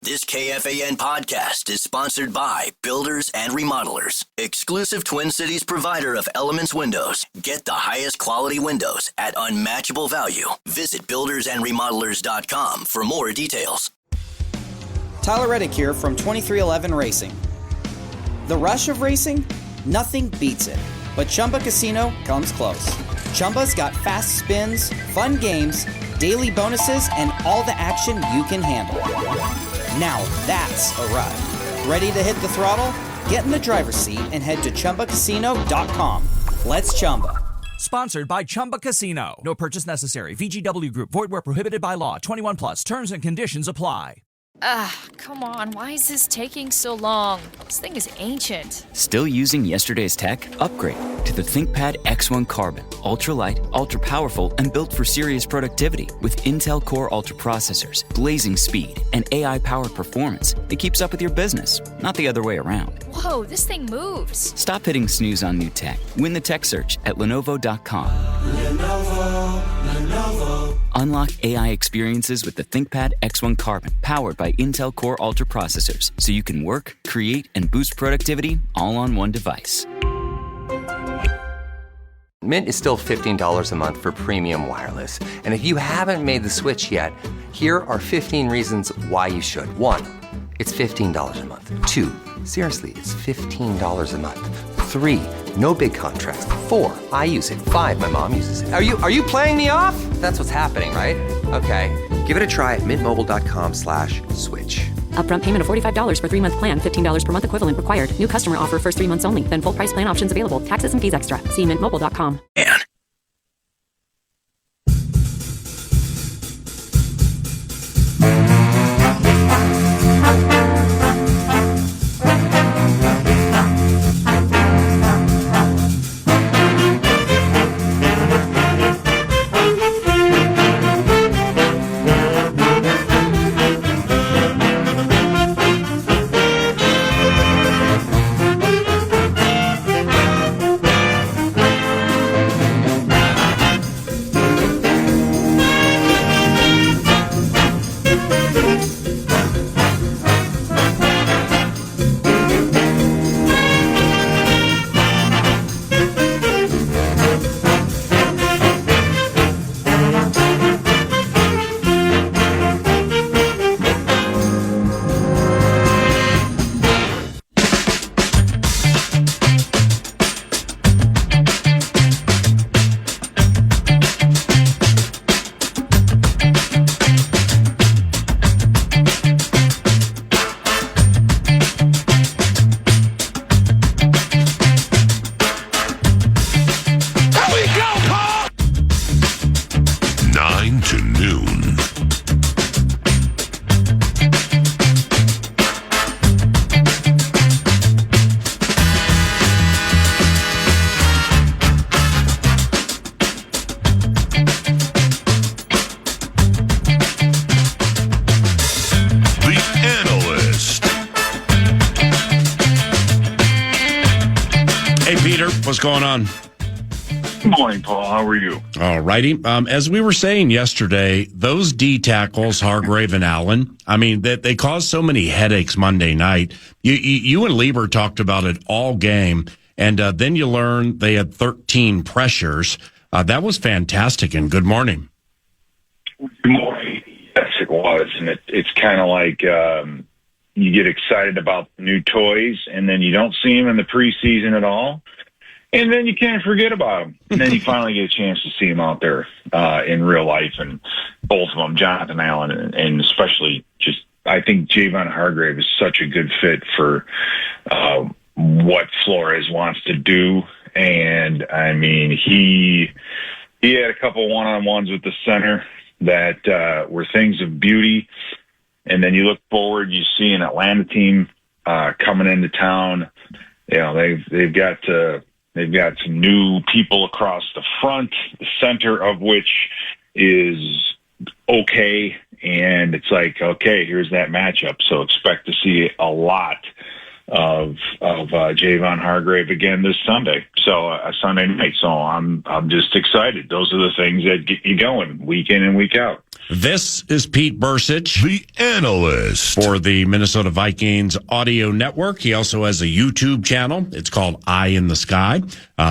This KFAN podcast is sponsored by Builders and Remodelers, exclusive Twin Cities provider of Elements Windows. Get the highest quality windows at unmatchable value. Visit buildersandremodelers.com for more details. Tyler Reddick here from 2311 Racing. The rush of racing? Nothing beats it. But Chumba Casino comes close. Chumba's got fast spins, fun games, daily bonuses, and all the action you can handle. Now that's a ride. Ready to hit the throttle? Get in the driver's seat and head to ChumbaCasino.com. Let's Chumba. Sponsored by Chumba Casino. No purchase necessary. VGW Group. Void where prohibited by law. 21 plus. Terms and conditions apply. Come on. Why is this taking so long? This thing is ancient. Still using yesterday's tech? Upgrade to the ThinkPad X1 Carbon. Ultra-light, ultra-powerful, and built for serious productivity. With Intel Core Ultra processors, blazing speed, and AI-powered performance, it keeps up with your business, not the other way around. Whoa, this thing moves. Stop hitting snooze on new tech. Win the tech search at Lenovo.com. Lenovo. Unlock AI experiences with the ThinkPad X1 Carbon, powered by Intel Core Ultra processors, so you can work, create, and boost productivity all on one device. Mint is still $15 a month for premium wireless. And if you haven't made the switch yet, here are 15 reasons why you should. 1, it's $15 a month. 2, seriously, it's $15 a month. 3, no big contracts. 4, I use it. 5, my mom uses it. Are you playing me off? That's what's happening, right? Okay, give it a try at mintmobile.com/switch. Upfront payment of $45 for 3-month plan, $15 per month equivalent required. New customer offer first 3 months only. Then full price plan options available. Taxes and fees extra. See mintmobile.com. What's going on? Good morning, Paul. How are you? All righty. As we were saying yesterday, those D tackles, Hargrave and Allen, I mean, they caused so many headaches Monday night. You and Lieber talked about it all game, and then you learned they had 13 pressures. That was fantastic, and good morning. Good morning. Yes, it was. And it's kind of like you get excited about new toys, and then you don't see them in the preseason at all. And then you can't forget about them. And then you finally get a chance to see them out there in real life. And both of them, Jonathan Allen and especially just, I think Javon Hargrave is such a good fit for what Flores wants to do. And, I mean, he had a couple one-on-ones with the center that were things of beauty. And then you look forward, you see an Atlanta team coming into town. You know, they've got some new people across the front, the center of which is okay. And it's like, okay, here's that matchup. So expect to see a lot of Javon Hargrave again this Sunday. So Sunday night. So I'm just excited. Those are the things that get you going week in and week out. This is Pete Bercich, the analyst for the Minnesota Vikings audio network. He also has a YouTube channel. It's called Eye in the Sky.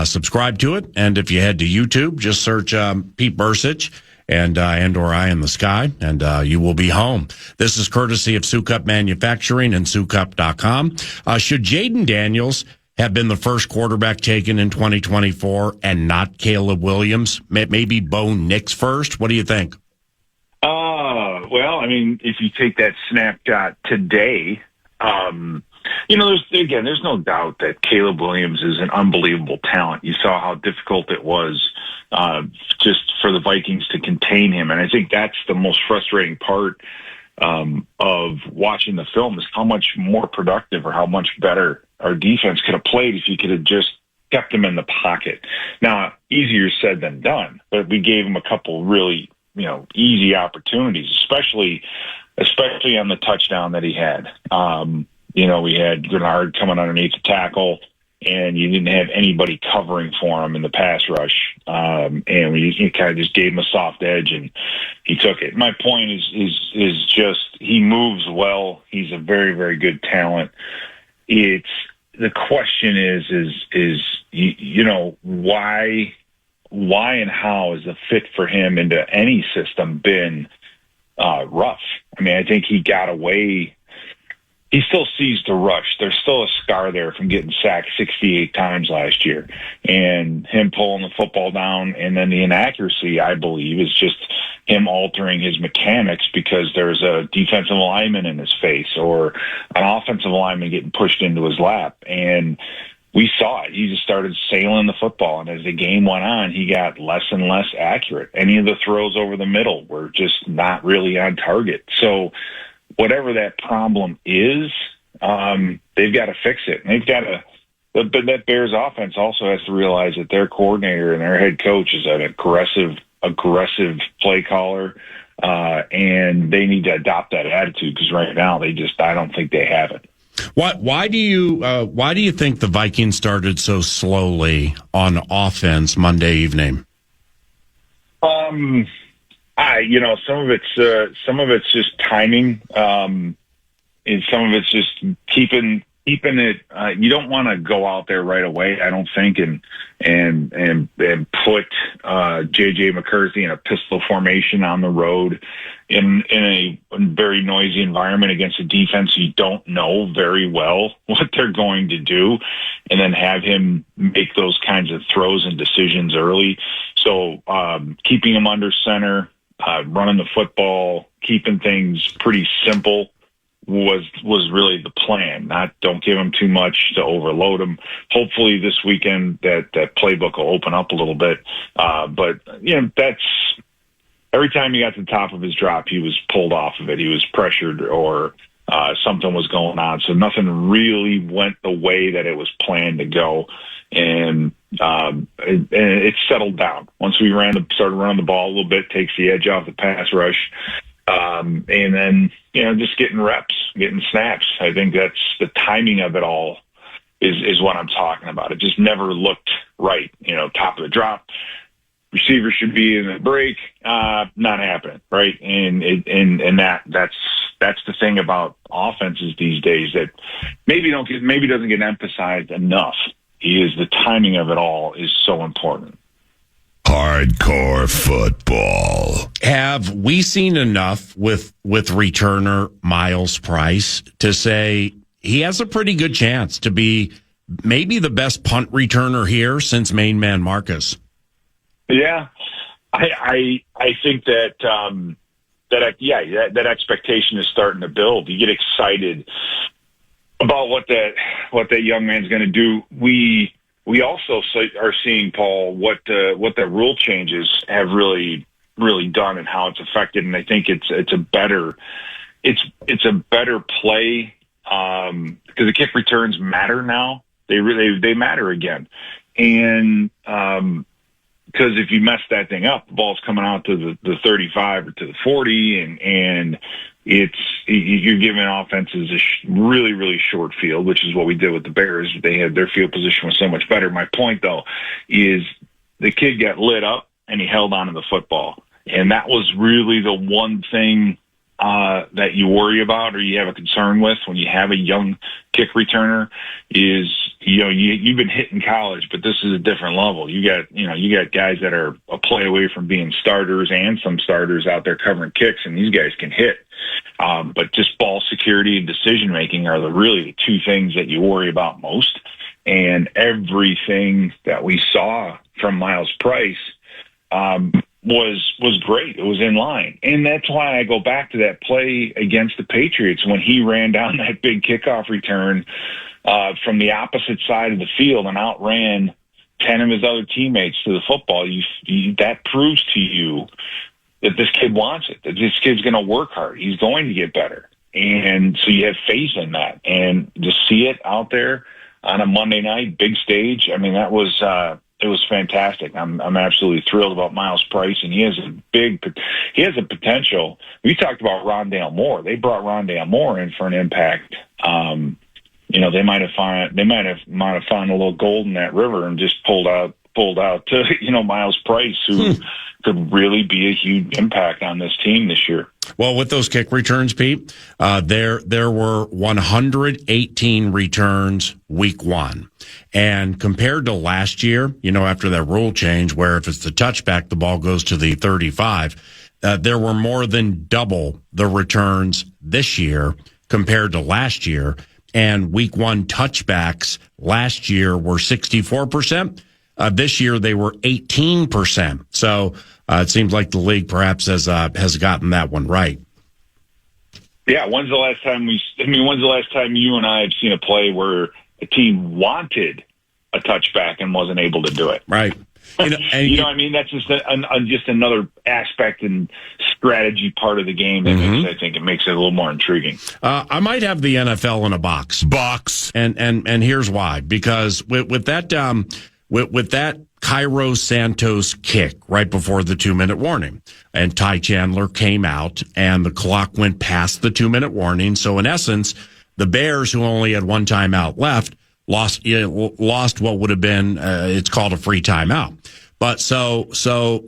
Subscribe to it. And if you head to YouTube, just search Pete Bercich and or Eye in the Sky, and you will be home. This is courtesy of Sukup Manufacturing and Sukup.com. Should Jaden Daniels have been the first quarterback taken in 2024 and not Caleb Williams? Maybe Bo Nix first? What do you think? Well, I mean, if you take that snapshot today, there's no doubt that Caleb Williams is an unbelievable talent. You saw how difficult it was just for the Vikings to contain him. And I think that's the most frustrating part of watching the film is how much more productive or how much better our defense could have played if you could have just kept him in the pocket. Now, easier said than done, but we gave him a couple really easy opportunities, especially on the touchdown that he had. We had Grenard coming underneath the tackle, and you didn't have anybody covering for him in the pass rush. And we kind of just gave him a soft edge, and he took it. My point is just he moves well. He's a very, very good talent. The question is why and how is the fit for him into any system been rough? I mean, I think he got away. He still sees the rush. There's still a scar there from getting sacked 68 times last year. And him pulling the football down, and then the inaccuracy, I believe, is just him altering his mechanics because there's a defensive lineman in his face or an offensive lineman getting pushed into his lap. And we saw it. He just started sailing the football, and as the game went on, he got less and less accurate. Any of the throws over the middle were just not really on target. So whatever that problem is, they've got to fix it. And but that Bears offense also has to realize that their coordinator and their head coach is an aggressive play caller, and they need to adopt that attitude because right now I don't think they have it. Why do you think the Vikings started so slowly on offense Monday evening? Some of it's just timing, and some of it's just keeping it. You don't want to go out there right away, I don't think, and put J.J. McCarthy in a pistol formation on the road in a very noisy environment against a defense you don't know very well what they're going to do, and then have him make those kinds of throws and decisions early. So keeping him under center, running the football, keeping things pretty simple was really the plan. Don't give him too much to overload him. Hopefully this weekend that playbook will open up a little bit. But that's every time he got to the top of his drop, he was pulled off of it. He was pressured or something was going on. So nothing really went the way that it was planned to go. And it settled down. Once we started running the ball a little bit, takes the edge off the pass rush. And then, just getting reps, getting snaps. I think that's the timing of it all is what I'm talking about. It just never looked right. Top of the drop, receiver should be in the break, not happening, right? And that's the thing about offenses these days that maybe doesn't get emphasized enough. Is the timing of it all is so important. Hardcore football. Have we seen enough with returner Miles Price to say he has a pretty good chance to be maybe the best punt returner here since main man Marcus? Yeah, I think that that expectation is starting to build. You get excited about what that young man's going to do. We also are seeing, Paul, what the rule changes have really done and how it's affected, and I think it's a better play because the kick returns matter now. They matter again, and because if you mess that thing up, the ball's coming out to the 35 or to the 40, and you're giving offenses a really, really short field, which is what we did with the Bears. They had their field position was so much better. My point, though, is the kid got lit up and he held on to the football. And that was really the one thing that you worry about or you have a concern with when you have a young kick returner is, you've been hit in college, but this is a different level. You got guys that are a play away from being starters and some starters out there covering kicks, and these guys can hit. But just ball security and decision making are really the two things that you worry about most. And everything that we saw from Miles Price was great. It was in line. And that's why I go back to that play against the Patriots when he ran down that big kickoff return from the opposite side of the field and outran 10 of his other teammates to the football. That proves to you that this kid wants it, that this kid's going to work hard. He's going to get better. And so you have faith in that. And to see it out there on a Monday night, big stage, I mean, that was it was fantastic. I'm absolutely thrilled about Miles Price, and he has a potential. We talked about Rondale Moore. They brought Rondale Moore in for an impact. They might have found a little gold in that river and just pulled out to Miles Price, who could really be a huge impact on this team this year. Well, with those kick returns, Pete, there were 118 returns week one. And compared to last year, after that rule change where if it's the touchback, the ball goes to the 35, there were more than double the returns this year compared to last year. And week one touchbacks last year were 64%. This year they were 18%. So it seems like the league perhaps has gotten that one right. Yeah. When's the last time you and I have seen a play where a team wanted a touchback and wasn't able to do it? Right. What I mean? That's just another aspect and strategy part of the game that makes it a little more intriguing. I might have the NFL in a box. And here's why. Because with that Cairo Santos kick right before the 2-minute warning, and Ty Chandler came out and the clock went past the 2-minute warning. So in essence, the Bears, who only had one timeout left, lost what would have been, it's called a free timeout. But so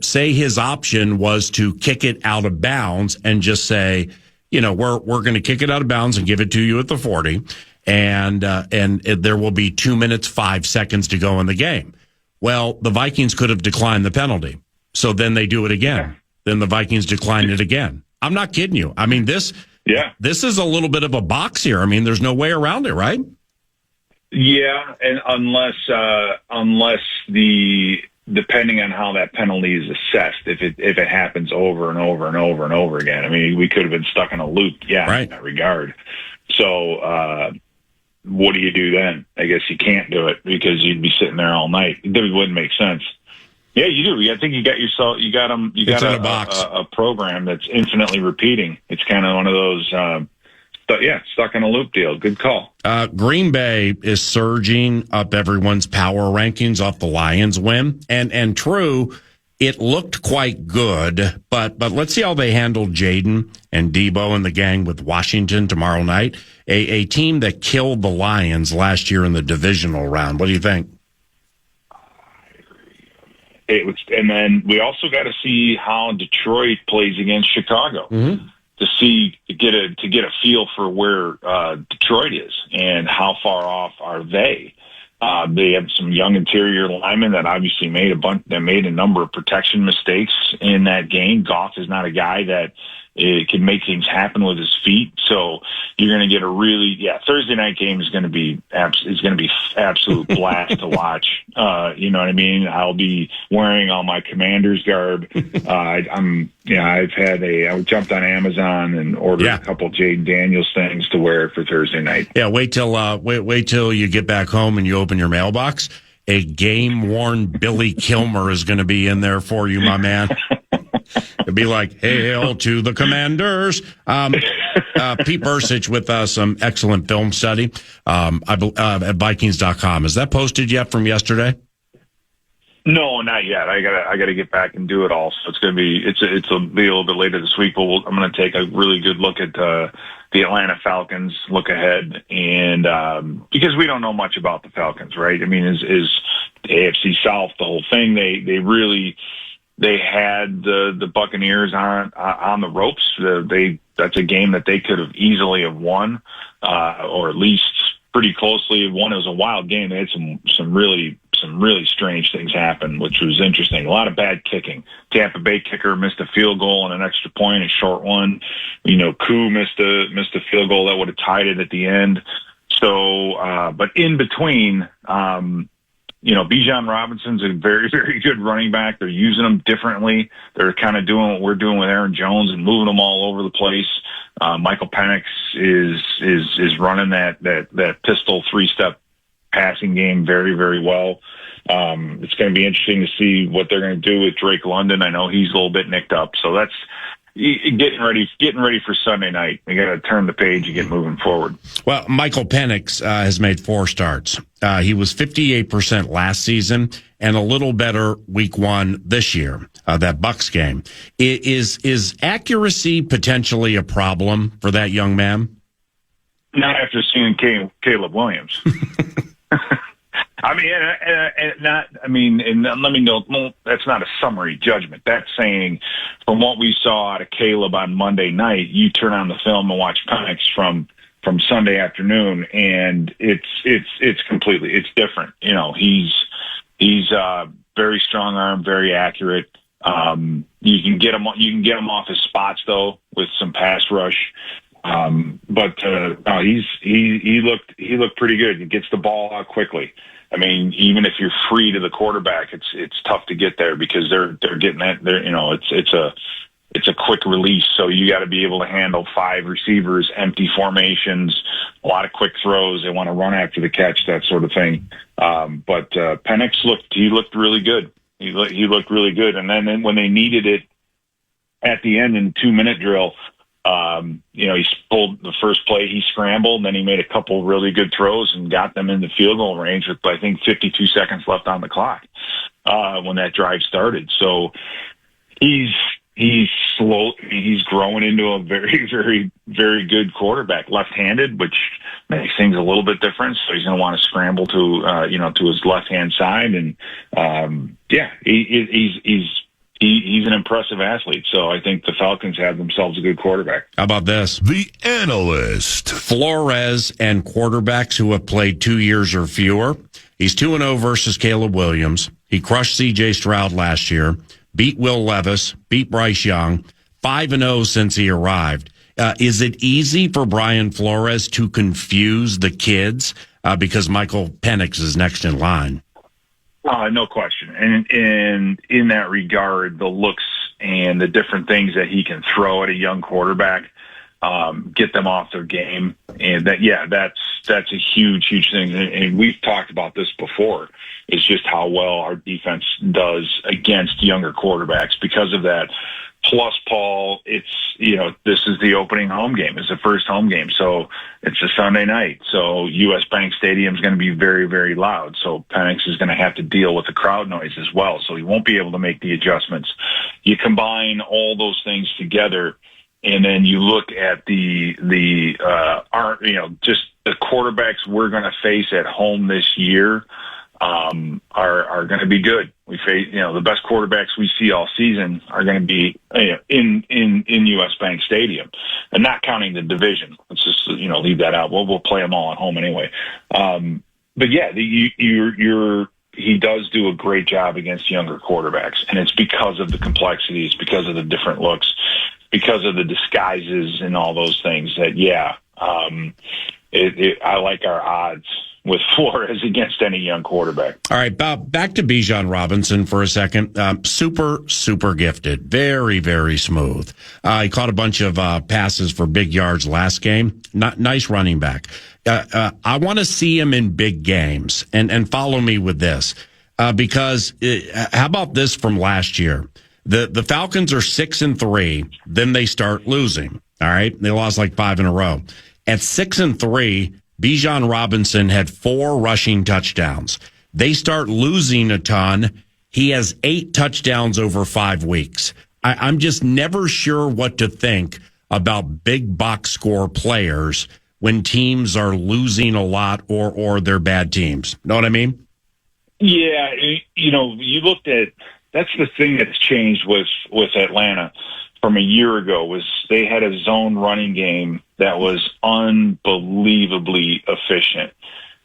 say his option was to kick it out of bounds and just say, we're going to kick it out of bounds and give it to you at the 40. And there will be 2 minutes, 5 seconds to go in the game. Well, the Vikings could have declined the penalty. So then they do it again. Then the Vikings decline it again. I'm not kidding you. I mean, this is a little bit of a box here. I mean, there's no way around it, right? Yeah, and unless depending on how that penalty is assessed, if it happens over and over and over and over again, I mean, we could have been stuck in a loop, in that regard. So, what do you do then? I guess you can't do it because you'd be sitting there all night. It wouldn't make sense. Yeah, you do. I think you got a program that's infinitely repeating. It's kind of one of those, stuck in a loop deal. Good call. Green Bay is surging up everyone's power rankings off the Lions win. And true, it looked quite good, but let's see how they handled Jaden and Debo and the gang with Washington tomorrow night. A team that killed the Lions last year in the divisional round. What do you think? And then we also got to see how Detroit plays against Chicago to get a feel for where Detroit is and how far off are they. They have some young interior linemen that obviously made a number of protection mistakes in that game. Goff is not a guy that can make things happen with his feet. So you're going to get Thursday night game is going to be absolute blast to watch. You know what I mean? I'll be wearing all my Commander's garb. I jumped on Amazon and ordered a couple Jaden Daniels things to wear for Thursday night. Yeah. Wait till you get back home and you open your mailbox. A game-worn Billy Kilmer is going to be in there for you, my man. It'd be like, hail to the Commanders. Pete Bercich with some excellent film study at Vikings.com. Is that posted yet from yesterday? No, not yet. I gotta get back and do it all. So it'll be a little bit later this week. But I'm going to take a really good look at the Atlanta Falcons, look ahead, and because we don't know much about the Falcons, right? I mean, is AFC South the whole thing? They really they had the Buccaneers on the ropes. That's a game that they could have easily have won, or at least pretty closely won. It was a wild game. They had some really strange things happen, which was interesting. A lot of bad kicking. Tampa Bay kicker missed a field goal and an extra point, a short one. Koo missed a field goal that would have tied it at the end. So, but in between, Bijan Robinson's a very, very good running back. They're using him differently. They're kind of doing what we're doing with Aaron Jones and moving them all over the place. Michael Penix is running that pistol 3-step passing game very, very well. It's going to be interesting to see what they're going to do with Drake London. I know he's a little bit nicked up, so that's getting ready for Sunday night. We got to turn the page and get moving forward. Well, Michael Penix has made 4 starts. He was 58% last season and a little better week 1 this year, that Bucs game. Is accuracy potentially a problem for that young man? Not after seeing Caleb Williams. And let me know, that's not a summary judgment. That's saying from what we saw out of Caleb on Monday night, you turn on the film and watch Penix from Sunday afternoon, and it's completely, it's different. He's very strong arm, very accurate. You can get him off his spots though with some pass rush. He looked pretty good. He gets the ball out quickly. I mean, even if you're free to the quarterback, it's tough to get there because they're getting that. It's a quick release, so you got to be able to handle 5 receivers, empty formations, a lot of quick throws. They want to run after the catch, that sort of thing. But Penix looked really good. He looked really good, and then when they needed it at the end in the 2-minute drill. He pulled the first play, he scrambled, and then he made a couple really good throws and got them in the field goal range with, I think, 52 seconds left on the clock when that drive started. So he's slow. He's growing into a very, very, very good quarterback, left-handed, which makes things a little bit different. So he's going to want to scramble to his left-hand side. And, he's an impressive athlete, so I think the Falcons have themselves a good quarterback. How about this? The Analyst. Flores and quarterbacks who have played 2 years or fewer. He's 2-0 versus Caleb Williams. He crushed C.J. Stroud last year, beat Will Levis, beat Bryce Young, 5-0 since he arrived. Is it easy for Brian Flores to confuse the kids because Michael Penix is next in line? No question. And in that regard, the looks and the different things that he can throw at a young quarterback, get them off their game. And that's a huge, huge thing. And we've talked about this before. It's just how well our defense does against younger quarterbacks because of that. Plus, Paul, this is the opening home game. It's the first home game. So it's a Sunday night. So U.S. Bank Stadium is going to be very, very loud. So Penix is going to have to deal with the crowd noise as well. So he won't be able to make the adjustments. You combine all those things together, and then you look at just the quarterbacks we're going to face at home this year are going to be good. We face, the best quarterbacks we see all season are going to be in U.S. Bank Stadium, and not counting the division. Let's just leave that out. We'll play them all at home anyway. But yeah, he does do a great job against younger quarterbacks, and it's because of the complexities, because of the different looks, because of the disguises and all those things. That I like our odds with Flores against any young quarterback. All right, Bob, back to Bijan Robinson for a second. Super gifted. Very, very smooth. He caught a bunch of passes for big yards last game. Nice running back. I want to see him in big games. And follow me with this. Because how about this from last year? The Falcons are 6-3. Then they start losing. All right? They lost like 5 in a row. At 6-3, Bijan Robinson had 4 rushing touchdowns. They start losing a ton. He has 8 touchdowns over 5 weeks. I'm just never sure what to think about big box score players when teams are losing a lot or they're bad teams. Know what I mean? Yeah, you looked at the thing that's changed with Atlanta from a year ago. Was they had a zone running game that was unbelievably efficient.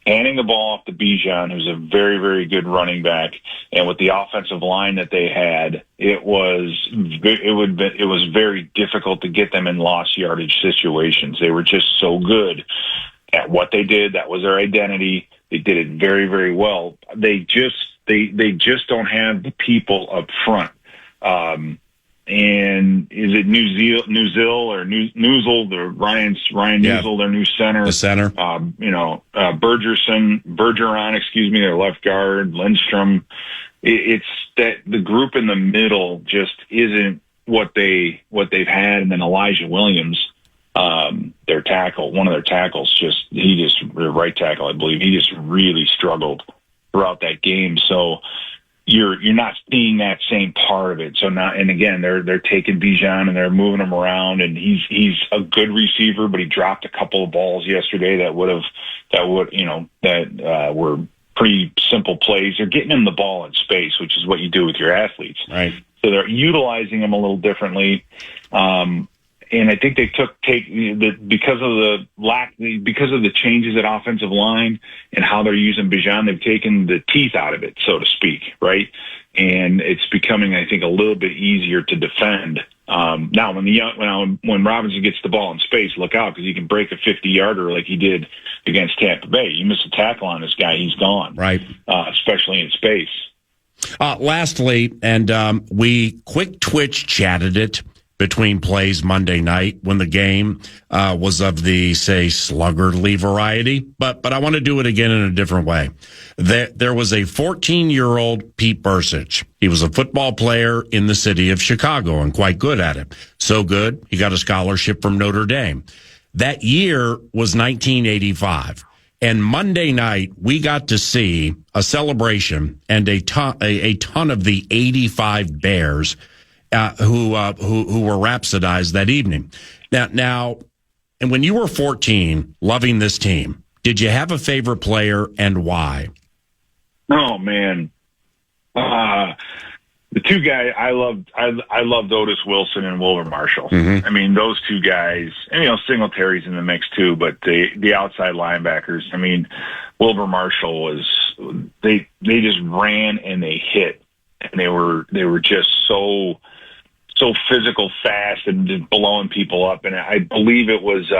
Handing the ball off to Bijan, who's a very, very good running back, and with the offensive line that they had, it was very difficult to get them in lost yardage situations. They were just so good at what they did. That was their identity. They did it very, very well. They just don't have the people up front. And is it Newzil or Newzil, or Ryan Newzil, their new center? The center. Bergeron, their left guard, Lindstrom. It's that the group in the middle just isn't what they've had. And then Elijah Williams, their tackle, one of their tackles, their right tackle, I believe, he just really struggled throughout that game. So you're not seeing that same part of it. So now, and again, they're taking Bijan and they're moving him around, and he's a good receiver, but he dropped a couple of balls yesterday that were pretty simple plays. They're getting him the ball in space, which is what you do with your athletes. Right. So they're utilizing him a little differently. And I think they because of the changes at offensive line and how they're using Bijan, they've taken the teeth out of it, so to speak, right? And it's becoming, I think, a little bit easier to defend. Now, when Robinson gets the ball in space, look out, because he can break a 50-yarder like he did against Tampa Bay. You miss a tackle on this guy, he's gone, right? Especially in space. Lastly, and we quick twitch chatted it between plays Monday night when the game was of the, say, sluggardly variety. But I want to do it again in a different way. There was a 14-year-old Pete Bercich. He was a football player in the city of Chicago and quite good at it. So good, he got a scholarship from Notre Dame. That year was 1985. And Monday night, we got to see a celebration and a ton of the 85 Bears who were rhapsodized that evening. Now, and when you were 14, loving this team, did you have a favorite player and why? Oh man, the two guys I loved Otis Wilson and Wilbur Marshall. Mm-hmm. I mean, those two guys, and Singletary's in the mix too, but the outside linebackers. I mean, Wilbur Marshall they just ran and they hit, and they were just so physical, fast, and just blowing people up. And I believe it was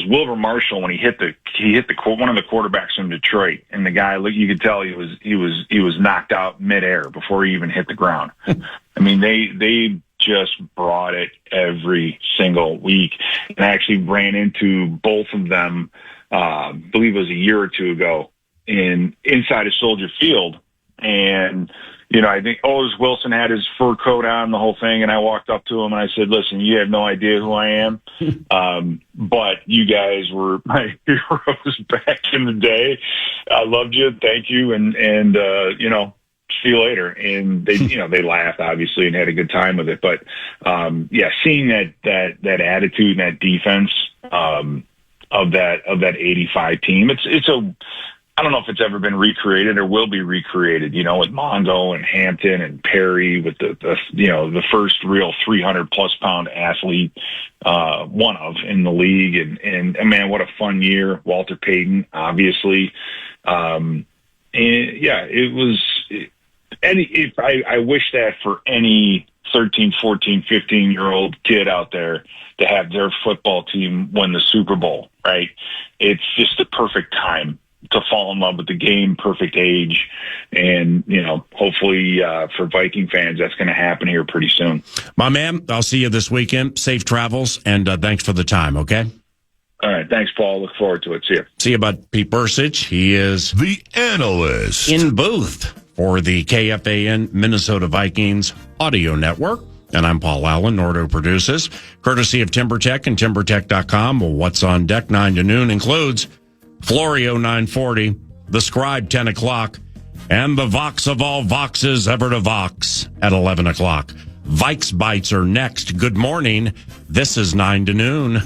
Wilbur Marshall when he hit one of the quarterbacks from Detroit, and the guy, you could tell he was knocked out midair before he even hit the ground. I mean, they just brought it every single week, and I actually ran into both of them. I believe it was a year or two ago inside of Soldier Field, and I think Otis Wilson had his fur coat on, the whole thing, and I walked up to him and I said, "Listen, you have no idea who I am, but you guys were my heroes back in the day. I loved you, thank you, and see you later." And they laughed obviously and had a good time with it. But seeing that attitude and that defense of that 85 team, I don't know if it's ever been recreated or will be recreated, with Mongo and Hampton and Perry, with the first real 300+ pound athlete, one of in the league. And man, what a fun year. Walter Payton, obviously. It was, I wish that for any 13, 14, 15-year-old kid out there to have their football team win the Super Bowl, right? It's just the perfect time to fall in love with the game, perfect age. And, hopefully for Viking fans, that's going to happen here pretty soon. My man, I'll see you this weekend. Safe travels, and thanks for the time, okay? All right. Thanks, Paul. Look forward to it. See you. See you, bud. Pete Bercich. He is the analyst in booth for the KFAN Minnesota Vikings audio network. And I'm Paul Allen. Nordo produces, courtesy of TimberTech and TimberTech.com. What's on deck 9 to noon includes Florio 940, the Scribe 10 o'clock, and the Vox of all Voxes ever to Vox at 11 o'clock. Vikes Bites are next. Good morning. This is 9 to noon.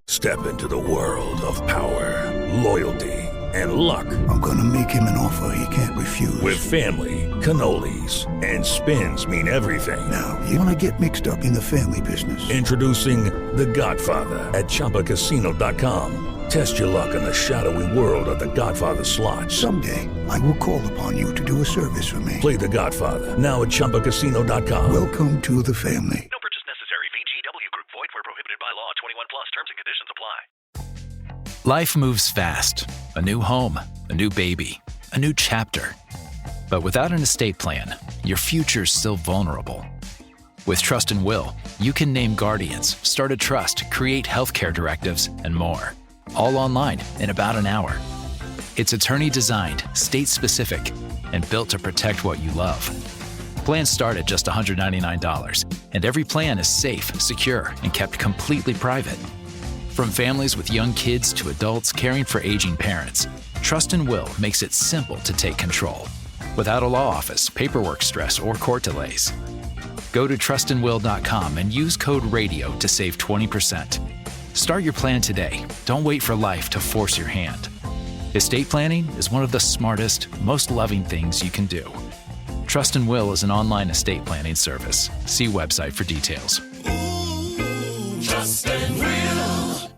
Step into the world of power, loyalty, and luck. I'm going to make him an offer he can't refuse. With family, cannolis, and spins mean everything. Now, you want to get mixed up in the family business. Introducing The Godfather at ChumbaCasino.com. Test your luck in the shadowy world of The Godfather slot. Someday, I will call upon you to do a service for me. Play The Godfather now at ChumbaCasino.com. Welcome to the family. No purchase necessary. VGW Group. Void where prohibited by law. 21 plus. Terms and conditions apply. Life moves fast. A new home, a new baby, a new chapter. But without an estate plan, your future's still vulnerable. With Trust and Will, you can name guardians, start a trust, create healthcare directives, and more. All online in about an hour. It's attorney-designed, state-specific, and built to protect what you love. Plans start at just $199, and every plan is safe, secure, and kept completely private. From families with young kids to adults caring for aging parents, Trust and Will makes it simple to take control, without a law office, paperwork stress, or court delays. Go to trustandwill.com and use code RADIO to save 20%. Start your plan today. Don't wait for life to force your hand. Estate planning is one of the smartest, most loving things you can do. Trust and Will is an online estate planning service. See website for details. Trust and Will.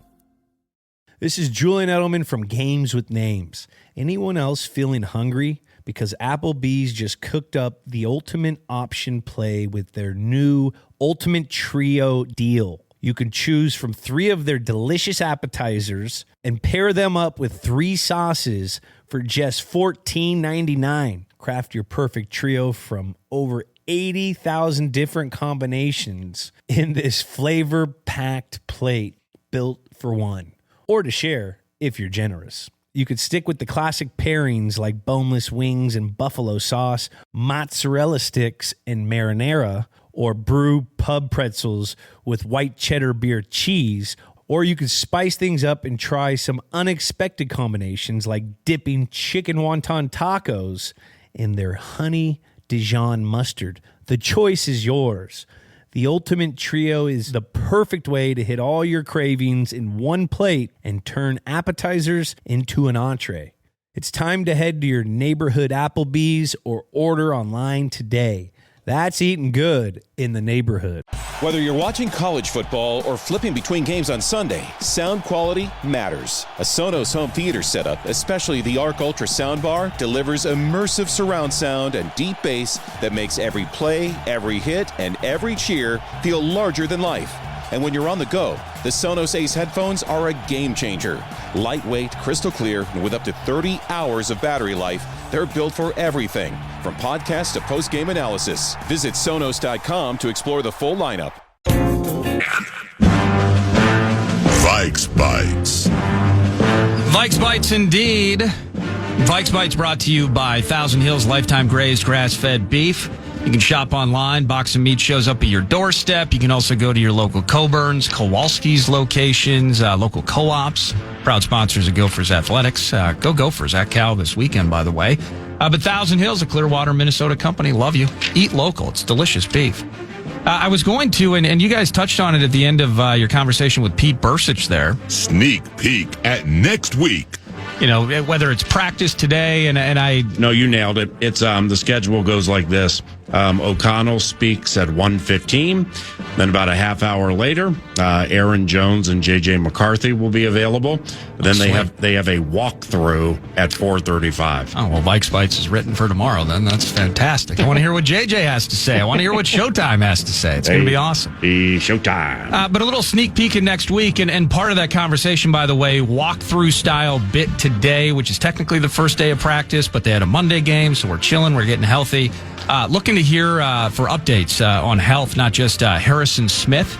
This is Julian Edelman from Games with Names. Anyone else feeling hungry? Because Applebee's just cooked up the ultimate option play with their new Ultimate Trio deal. You can choose from 3 of their delicious appetizers and pair them up with 3 sauces for just $14.99. Craft your perfect trio from over 80,000 different combinations in this flavor-packed plate built for one, or to share if you're generous. You could stick with the classic pairings like boneless wings and buffalo sauce, mozzarella sticks and marinara, or brew pub pretzels with white cheddar beer cheese, or you could spice things up and try some unexpected combinations like dipping chicken wonton tacos in their honey Dijon mustard. The choice is yours. The Ultimate Trio is the perfect way to hit all your cravings in one plate and turn appetizers into an entree. It's time to head to your neighborhood Applebee's or order online today. That's eating good in the neighborhood. Whether you're watching college football or flipping between games on Sunday, sound quality matters. A Sonos home theater setup, especially the Arc Ultra soundbar, delivers immersive surround sound and deep bass that makes every play, every hit, and every cheer feel larger than life. And when you're on the go, the Sonos Ace headphones are a game changer. Lightweight, crystal clear, and with up to 30 hours of battery life, they're built for everything, from podcasts to post-game analysis. Visit Sonos.com to explore the full lineup. Vikes Bites. Vikes Bites indeed. Vikes Bites brought to you by Thousand Hills Lifetime Grazed Grass-Fed Beef. You can shop online. Box of meat shows up at your doorstep. You can also go to your local Coburn's, Kowalski's locations, local co-ops. Proud sponsors of Gophers Athletics. Go Gophers at Cal this weekend, by the way. But Thousand Hills, a Clearwater, Minnesota company. Love you. Eat local. It's delicious beef. I was going to, and you guys touched on it at the end of your conversation with Pete Bercich there. Sneak peek at next week. You know, whether it's practice today, and I... No, you nailed it. It's the schedule goes like this. O'Connell speaks at 1:15. Then about a half hour later, Aaron Jones and J.J. McCarthy will be available. Then they have a walkthrough at 4:35. Oh, well, Vikes Bites is written for tomorrow then. That's fantastic. I want to hear what J.J. has to say. I want to hear what Showtime has to say. It's going to be awesome. Showtime. But a little sneak peek in next week, and part of that conversation, by the way, walkthrough style bit today, which is technically the first day of practice, but they had a Monday game, so we're chilling, we're getting healthy. Looking to hear for updates on health, not just Harrison Smith,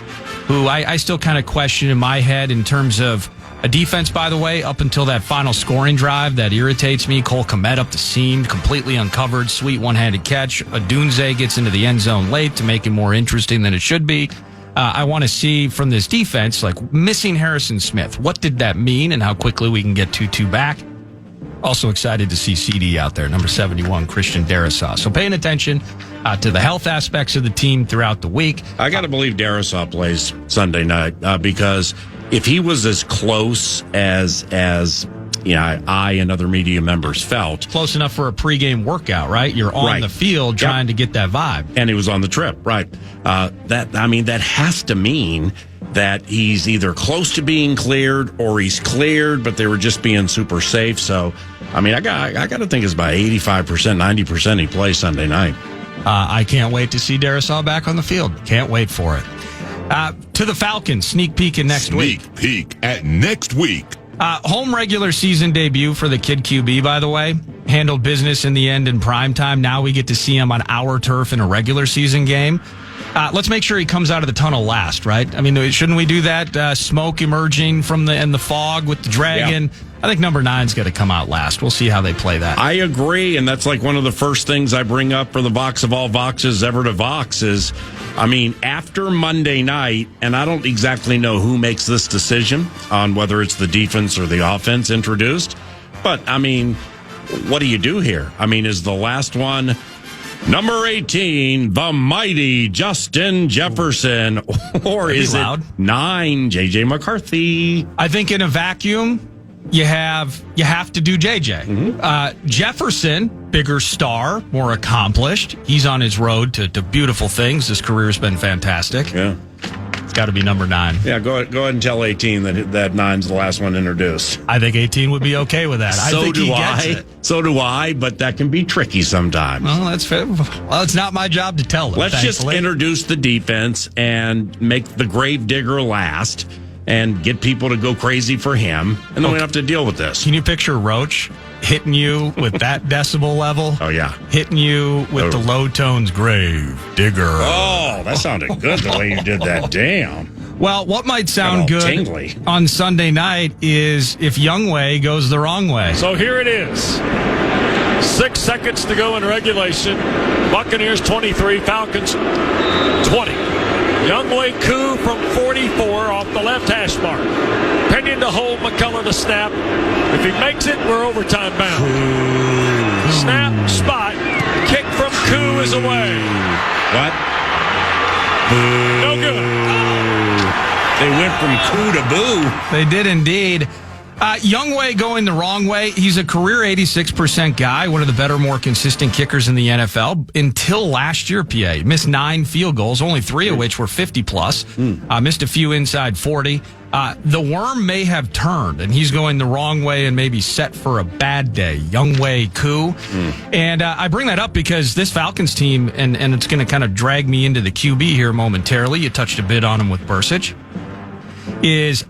who I still kind of question in my head in terms of a defense, by the way, up until that final scoring drive that irritates me. Cole Kmet up the seam, completely uncovered, sweet one-handed catch. Adunze gets into the end zone late to make it more interesting than it should be. I want to see from this defense, like missing Harrison Smith, what did that mean and how quickly we can get 2-2 back. Also excited to see CD out there, number 71, Christian Darrisaw. So paying attention to the health aspects of the team throughout the week. I got to believe Darrisaw plays Sunday night because if he was as close as I and other media members felt. Close enough for a pregame workout, right? You're on the field trying to get that vibe. And he was on the trip, right? That has to mean that he's either close to being cleared or he's cleared, but they were just being super safe. So, I got to think it's about 85%, 90% he plays Sunday night. I can't wait to see Darrisaw back on the field. Can't wait for it. To the Falcons, sneak peek at next week. Sneak peek at next week. Home regular season debut for the kid QB, by the way. Handled business in the end in prime time. Now we get to see him on our turf in a regular season game. Let's make sure he comes out of the tunnel last, right? I mean, shouldn't we do that? Smoke emerging from the fog with the dragon. Yeah. I think number 9's got to come out last. We'll see how they play that. I agree, and that's like one of the first things I bring up for the Vox of all Voxes ever to Vox is, after Monday night, and I don't exactly know who makes this decision on whether it's the defense or the offense introduced, but, what do you do here? Is the last one number 18, the mighty Justin Jefferson, or is it 9, J.J. McCarthy? I think in a vacuum, you have to do JJ. Mm-hmm. Jefferson, bigger star, more accomplished. He's on his road to beautiful things. His career's been fantastic. Yeah. It's got to be number 9. Yeah, go ahead and tell 18 that 9's the last one introduced. I think 18 would be okay with that. I think he gets it. So do I, but that can be tricky sometimes. Well, that's fair. Well, it's not my job to tell them. Let's just introduce the defense and make the grave digger last and get people to go crazy for him, and then we don't have to deal with this. Can you picture Roach hitting you with that decibel level? Oh, yeah. Hitting you with the low tones, grave digger. Oh, that sounded good the way you did that. Damn. Well, what might sound good tingly on Sunday night is if Youngway goes the wrong way. So here it is. 6 seconds to go in regulation. Buccaneers 23, Falcons 20. Youngway coup from 44 off the left hash mark. Pinion to hold, McCullough to snap. If he makes it, we're overtime bound. Snap, spot. Kick from Coup is away. What? No good. They went from coup to boo. They did indeed. Youngway going the wrong way. He's a career 86% guy, one of the better, more consistent kickers in the NFL until last year, PA. Missed 9 field goals, only 3 of which were 50-plus. Missed a few inside 40. The worm may have turned, and he's going the wrong way and maybe set for a bad day. Youngway coup. And I bring that up because this Falcons team, and it's going to kind of drag me into the QB here momentarily. You touched a bit on him with Bercich.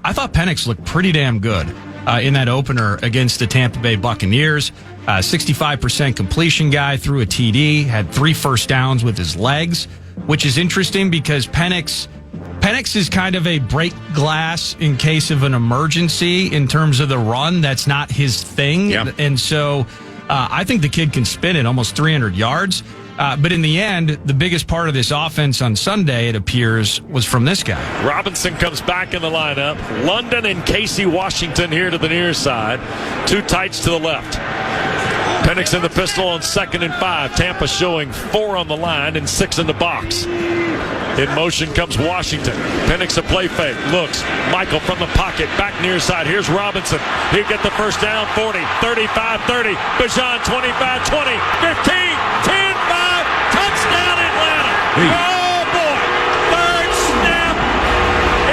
I thought Penix looked pretty damn good in that opener against the Tampa Bay Buccaneers. 65% completion guy, threw a TD, had 3 first downs with his legs, which is interesting because Penix is kind of a break glass in case of an emergency in terms of the run. That's not his thing. Yeah. And so I think the kid can spin it almost 300 yards. But in the end, the biggest part of this offense on Sunday, it appears, was from this guy. Robinson comes back in the lineup. London and Casey Washington here to the near side. 2 tights to the left. Penix in the pistol on 2nd and 5. Tampa showing 4 on the line and 6 in the box. In motion comes Washington. Penix a play fake. Looks. Michael from the pocket. Back near side. Here's Robinson. He'll get the first down. 40, 35, 30. Bijan 25, 20, 15, 10, 5. Touchdown Atlanta. Oh, boy. Third snap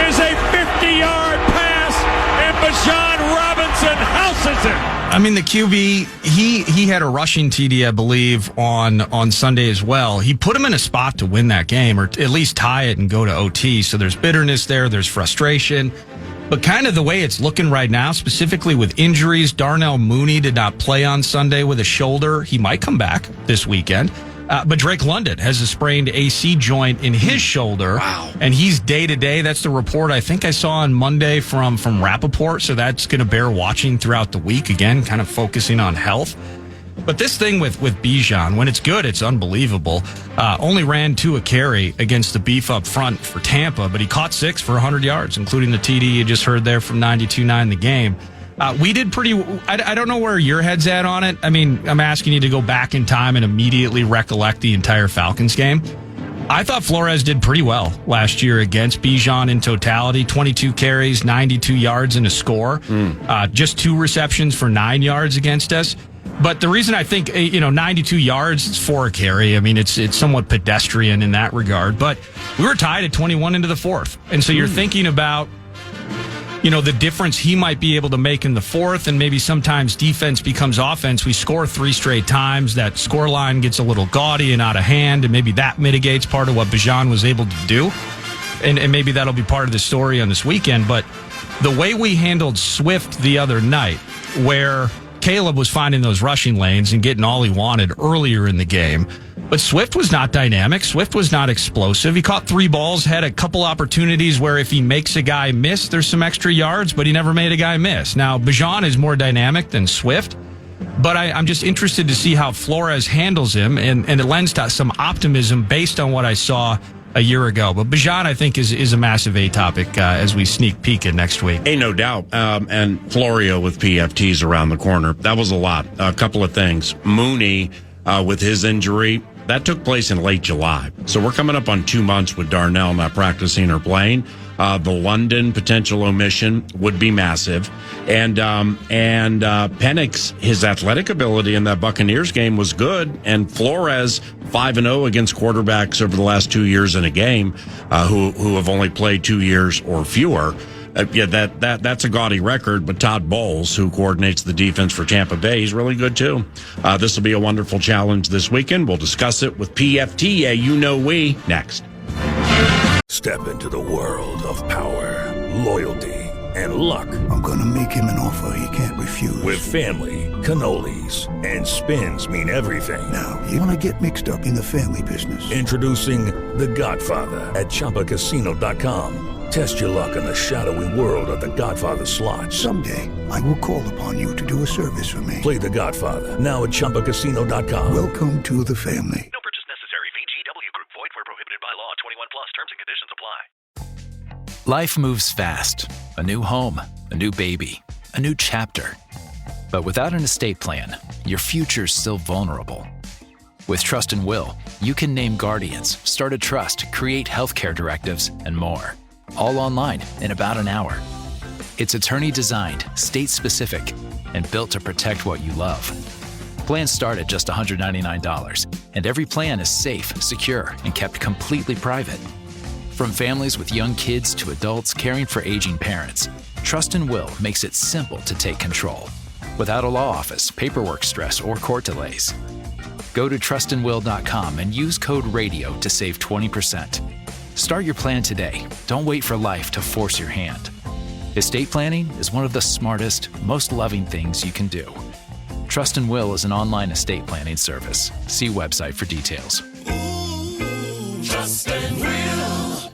is a 50-yard pass, and Bijan Robinson houses it. I mean, the QB, he had a rushing TD, I believe, on Sunday as well. He put him in a spot to win that game, or at least tie it and go to OT. So there's bitterness there. There's frustration. But kind of the way it's looking right now, specifically with injuries, Darnell Mooney did not play on Sunday with a shoulder. He might come back this weekend. But Drake London has a sprained AC joint in his shoulder. Wow. And he's day-to-day. That's the report I think I saw on Monday from Rappaport. So that's going to bear watching throughout the week. Again, kind of focusing on health. But this thing with Bijan, when it's good, it's unbelievable. Only ran 2 a carry against the beef up front for Tampa, but he caught 6 for 100 yards, including the TD you just heard there from 92.9 the game. We did pretty. I don't know where your head's at on it. I mean, I'm asking you to go back in time and immediately recollect the entire Falcons game. I thought Flores did pretty well last year against Bijan in totality. 22 carries, 92 yards, and a score. Just 2 receptions for 9 yards against us. But the reason I think, 92 yards, it's 4 a carry. I mean, it's somewhat pedestrian in that regard. But we were tied at 21 into the fourth. And so you're thinking about, the difference he might be able to make in the fourth, and maybe sometimes defense becomes offense. We score 3 straight times. That score line gets a little gaudy and out of hand, and maybe that mitigates part of what Bijan was able to do. And maybe that'll be part of the story on this weekend. But the way we handled Swift the other night, where Caleb was finding those rushing lanes and getting all he wanted earlier in the game. But Swift was not dynamic. Swift was not explosive. He caught 3 balls, had a couple opportunities where if he makes a guy miss, there's some extra yards, but he never made a guy miss. Now, Bijan is more dynamic than Swift, but I'm just interested to see how Flores handles him, and it lends to some optimism based on what I saw a year ago. But Bijan, I think, is a massive A topic as we sneak peek at next week. Hey, no doubt. And Florio with PFTs around the corner. That was a lot. A couple of things. Mooney with his injury, that took place in late July. So we're coming up on 2 months with Darnell not practicing or playing. The London potential omission would be massive. And Penix, his athletic ability in that Buccaneers game was good. And Flores, 5-0 against quarterbacks over the last 2 years in a game, who have only played 2 years or fewer. That's a gaudy record, but Todd Bowles, who coordinates the defense for Tampa Bay, he's really good too. This will be a wonderful challenge this weekend. We'll discuss it with PFT, next. Step into the world of power, loyalty, and luck. I'm going to make him an offer he can't refuse. With family, cannolis, and spins mean everything. Now, you want to get mixed up in the family business. Introducing The Godfather at ChumbaCasino.com. Test your luck in the shadowy world of The Godfather slot. Someday, I will call upon you to do a service for me. Play The Godfather now at ChumbaCasino.com. Welcome to the family. No purchase necessary. VGW Group. Void where prohibited by law. 21 plus. Terms and conditions apply. Life moves fast. A new home, a new baby, a new chapter. But without an estate plan, your future's still vulnerable. With Trust and Will, you can name guardians, start a trust, create healthcare directives, and more. All online in about an hour. It's attorney-designed, state-specific, and built to protect what you love. Plans start at just $199, and every plan is safe, secure, and kept completely private. From families with young kids to adults caring for aging parents, Trust and Will makes it simple to take control, without a law office, paperwork stress, or court delays. Go to trustandwill.com and use code RADIO to save 20%. Start your plan today. Don't wait for life to force your hand. Estate planning is one of the smartest, most loving things you can do. Trust and Will is an online estate planning service. See website for details. Trust and Will.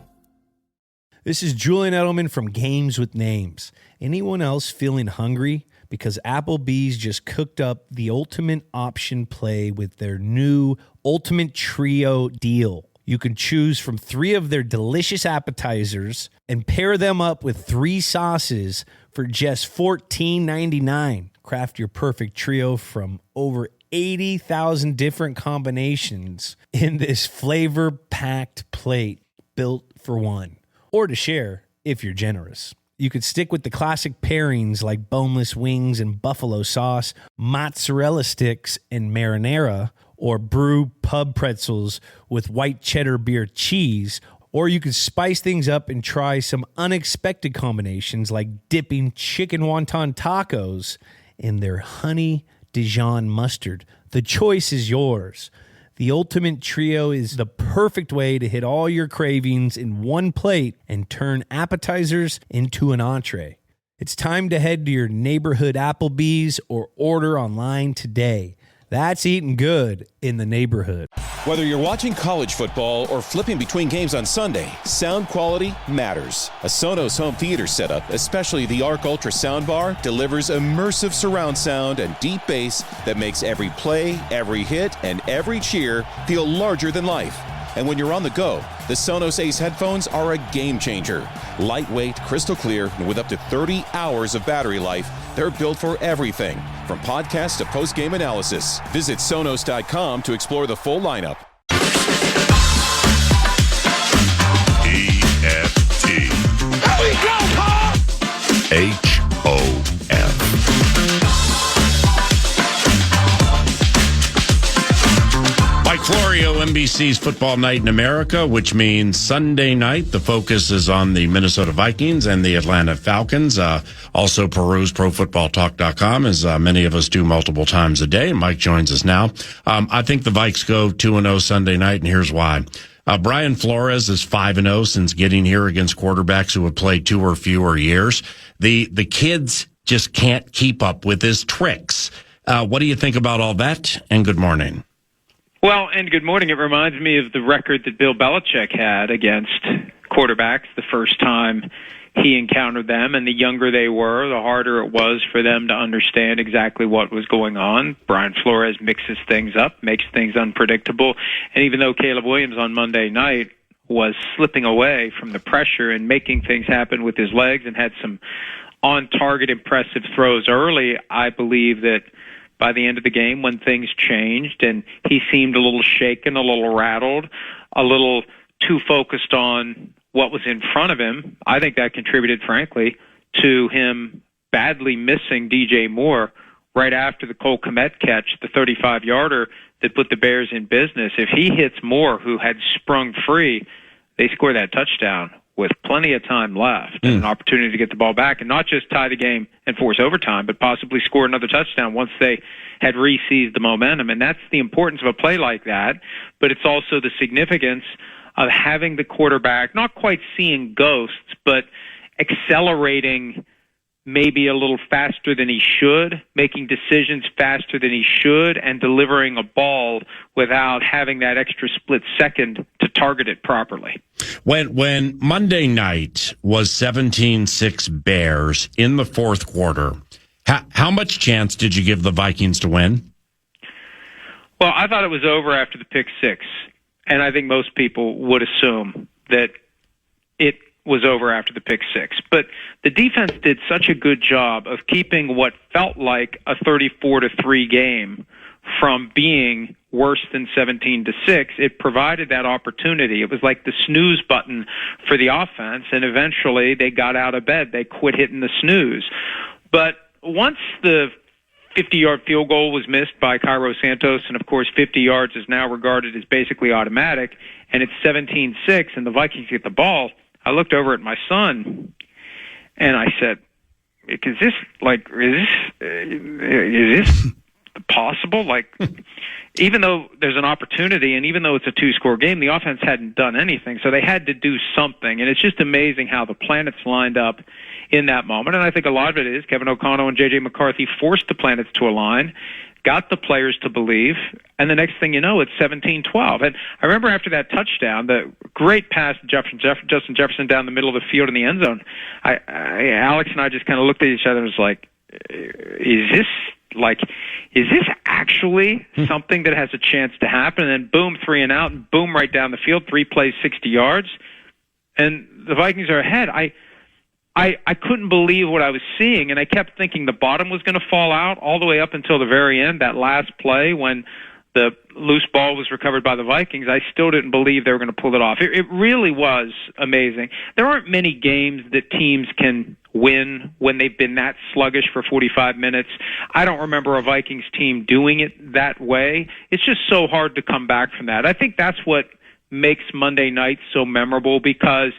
This is Julian Edelman from Games with Names. Anyone else feeling hungry? Because Applebee's just cooked up the ultimate option play with their new Ultimate Trio deal. You can choose from 3 of their delicious appetizers and pair them up with 3 sauces for just $14.99. Craft your perfect trio from over 80,000 different combinations in this flavor-packed plate built for one. Or to share if you're generous. You could stick with the classic pairings like boneless wings and buffalo sauce, mozzarella sticks and marinara, or brew pub pretzels with white cheddar beer cheese. Or you could spice things up and try some unexpected combinations like dipping chicken wonton tacos in their honey Dijon mustard. The choice is yours. The Ultimate Trio is the perfect way to hit all your cravings in one plate and turn appetizers into an entree. It's time to head to your neighborhood Applebee's or order online today. That's eating good in the neighborhood. Whether you're watching college football or flipping between games on Sunday, sound quality matters. A Sonos home theater setup, especially the Arc Ultra soundbar, delivers immersive surround sound and deep bass that makes every play, every hit, and every cheer feel larger than life. And when you're on the go, the Sonos Ace headphones are a game changer. Lightweight, crystal clear, and with up to 30 hours of battery life, they're built for everything, from podcasts to post-game analysis. Visit Sonos.com to explore the full lineup. HOF. Mike Florio, NBC's Football Night in America, which means Sunday night. The focus is on the Minnesota Vikings and the Atlanta Falcons. Also peruse ProFootballTalk.com, as many of us do multiple times a day. Mike joins us now. I think the Vikes go 2-0 Sunday night, and here's why. Brian Flores is 5-0 since getting here against quarterbacks who have played 2 or fewer years. The kids just can't keep up with his tricks. What do you think about all that? And good morning. Well, and good morning. It reminds me of the record that Bill Belichick had against quarterbacks the first time he encountered them, and the younger they were, the harder it was for them to understand exactly what was going on. Brian Flores mixes things up, makes things unpredictable, and even though Caleb Williams on Monday night was slipping away from the pressure and making things happen with his legs and had some on-target impressive throws early, I believe that by the end of the game, when things changed and he seemed a little shaken, a little rattled, a little too focused on what was in front of him, I think that contributed, frankly, to him badly missing DJ Moore right after the Cole Kmet catch, the 35-yarder that put the Bears in business. If he hits Moore, who had sprung free, they score that touchdown with plenty of time left and an opportunity to get the ball back and not just tie the game and force overtime, but possibly score another touchdown once they had re-seized the momentum. And that's the importance of a play like that, but it's also the significance of having the quarterback not quite seeing ghosts, but accelerating maybe a little faster than he should, making decisions faster than he should, and delivering a ball without having that extra split second to target it properly. When Monday night was 17-6 Bears in the fourth quarter, how much chance did you give the Vikings to win? Well, I thought it was over after the pick six, and I think most people would assume that it was over after the pick six. But the defense did such a good job of keeping what felt like a 34-3 game from being worse than 17-6. It provided that opportunity. It was like the snooze button for the offense, and eventually they got out of bed. They quit hitting the snooze. But once the 50-yard field goal was missed by Cairo Santos, and of course 50 yards is now regarded as basically automatic, and it's 17-6 and the Vikings get the ball, I looked over at my son, and I said, "Is this possible? Like, even though there's an opportunity, and even though it's a 2-score game, the offense hadn't done anything, so they had to do something." And it's just amazing how the planets lined up in that moment. And I think a lot of it is Kevin O'Connell and J.J. McCarthy forced the planets to align, got the players to believe, and the next thing you know, it's 17-12. And I remember after that touchdown, the great pass to Justin Jefferson down the middle of the field in the end zone, Alex and I just kind of looked at each other and was like, is this actually something that has a chance to happen? And then boom, 3 and out, and boom, right down the field, 3 plays, 60 yards, and the Vikings are ahead. I couldn't believe what I was seeing, and I kept thinking the bottom was going to fall out all the way up until the very end, that last play when the loose ball was recovered by the Vikings. I still didn't believe they were going to pull it off. It really was amazing. There aren't many games that teams can win when they've been that sluggish for 45 minutes. I don't remember a Vikings team doing it that way. It's just so hard to come back from that. I think that's what makes Monday night so memorable, because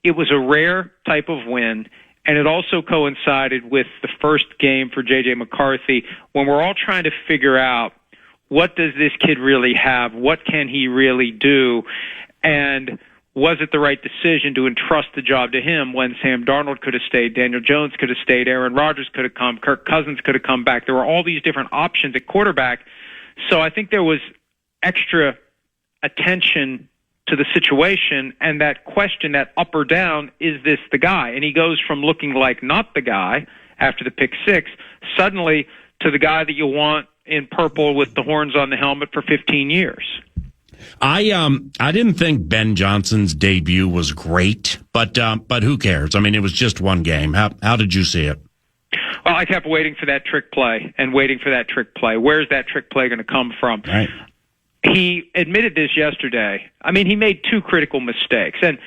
it was a rare type of win, and it also coincided with the first game for J.J. McCarthy when we're all trying to figure out, what does this kid really have? What can he really do? And was it the right decision to entrust the job to him when Sam Darnold could have stayed, Daniel Jones could have stayed, Aaron Rodgers could have come, Kirk Cousins could have come back? There were all these different options at quarterback. So I think there was extra attention to the situation and that question, that up or down, is this the guy? And he goes from looking like not the guy after the pick six suddenly to the guy that you want in purple with the horns on the helmet for 15 years. I didn't think Ben Johnson's debut was great, but who cares? I mean, it was just one game. How did you see it? Well, I kept waiting for that trick play and waiting for that trick play. Where's that trick play going to come from? Right. He admitted this yesterday. I mean, he made 2 critical mistakes, and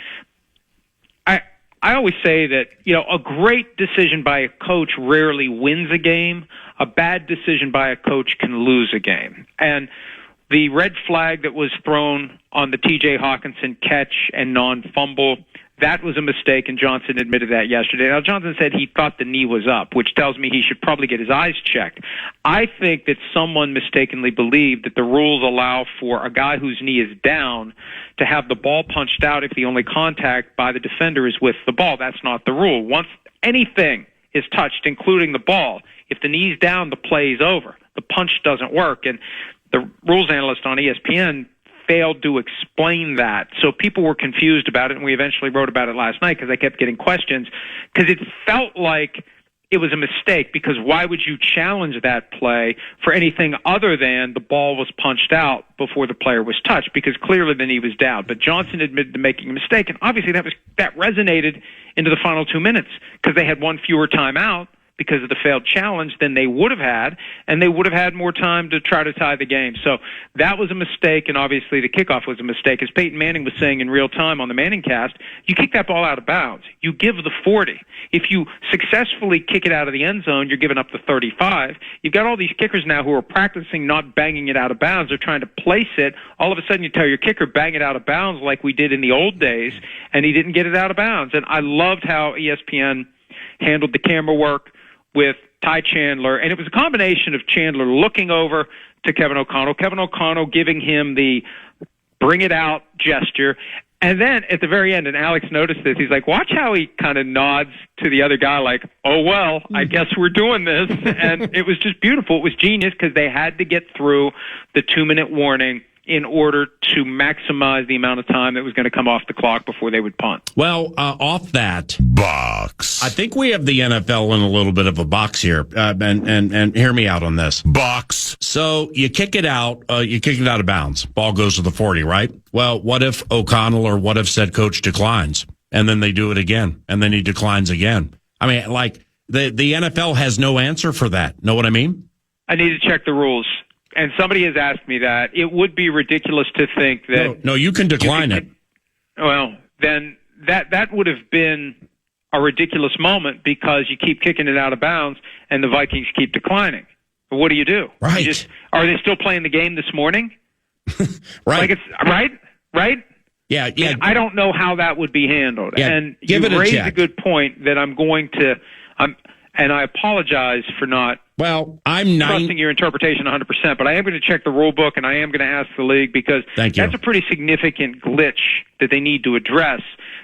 I always say that, a great decision by a coach rarely wins a game. A bad decision by a coach can lose a game. And the red flag that was thrown on the T.J. Hawkinson catch and non-fumble, that was a mistake, and Johnson admitted that yesterday. Now, Johnson said he thought the knee was up, which tells me he should probably get his eyes checked. I think that someone mistakenly believed that the rules allow for a guy whose knee is down to have the ball punched out if the only contact by the defender is with the ball. That's not the rule. Once anything is touched, including the ball, if the knee's down, the play's over. The punch doesn't work. And the rules analyst on ESPN failed to explain that. So people were confused about it, and we eventually wrote about it last night because I kept getting questions, because it felt like it was a mistake, because why would you challenge that play for anything other than the ball was punched out before the player was touched, because clearly the knee was down. But Johnson admitted to making a mistake, and obviously that resonated into the final 2 minutes, because they had one fewer timeout because of the failed challenge than they would have had, and they would have had more time to try to tie the game. So that was a mistake, and obviously the kickoff was a mistake. As Peyton Manning was saying in real time on the Manning cast, you kick that ball out of bounds. You give the 40. If you successfully kick it out of the end zone, you're giving up the 35. You've got all these kickers now who are practicing not banging it out of bounds. They're trying to place it. All of a sudden you tell your kicker, bang it out of bounds like we did in the old days, and he didn't get it out of bounds. And I loved how ESPN handled the camera work with Ty Chandler, and it was a combination of Chandler looking over to Kevin O'Connell giving him the bring it out gesture, and then at the very end, and Alex noticed this, he's like, watch how he kind of nods to the other guy like, oh, well, I guess we're doing this. And it was just beautiful. It was genius, because they had to get through the 2-minute warning in order to maximize the amount of time that was going to come off the clock before they would punt. Well, off that box, I think we have the NFL in a little bit of a box here, and hear me out on this box. So you kick it out of bounds. Ball goes to the 40, right? Well, what if O'Connell or what if said coach declines, and then they do it again, and then he declines again? I mean, like the NFL has no answer for that. Know what I mean? I need to check the rules. And somebody has asked me that. It would be ridiculous to think that... No, you can decline it. Well, then that would have been a ridiculous moment, because you keep kicking it out of bounds and the Vikings keep declining. What do you do? Right. Are they still playing the game this morning? Right. Right? Yeah. I don't know how that would be handled. Yeah, and give you it a raised check. a good point that I'm going to... and I apologize for not trusting your interpretation 100%, but I am going to check the rule book, and I am going to ask the league, because that's a pretty significant glitch that they need to address,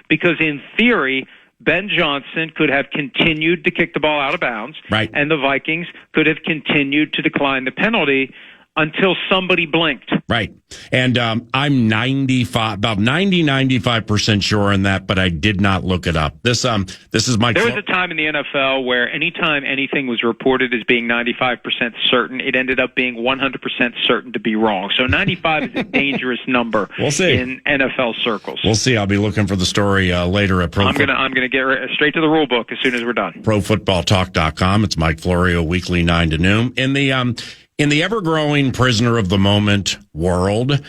because in theory, Ben Johnson could have continued to kick the ball out of bounds, right, and the Vikings could have continued to decline the penalty until somebody blinked. Right. And I'm 95% sure on that, but I did not look it up. This is my... There was a time in the NFL where anytime anything was reported as being 95% certain, it ended up being 100% certain to be wrong. So 95 is a dangerous number in NFL circles. We'll see. I'll be looking for the story later at Pro Football. I'm going to get straight to the rule book as soon as we're done. ProFootballTalk.com. It's Mike Florio, weekly 9 to noon. In the ever-growing prisoner of the moment world,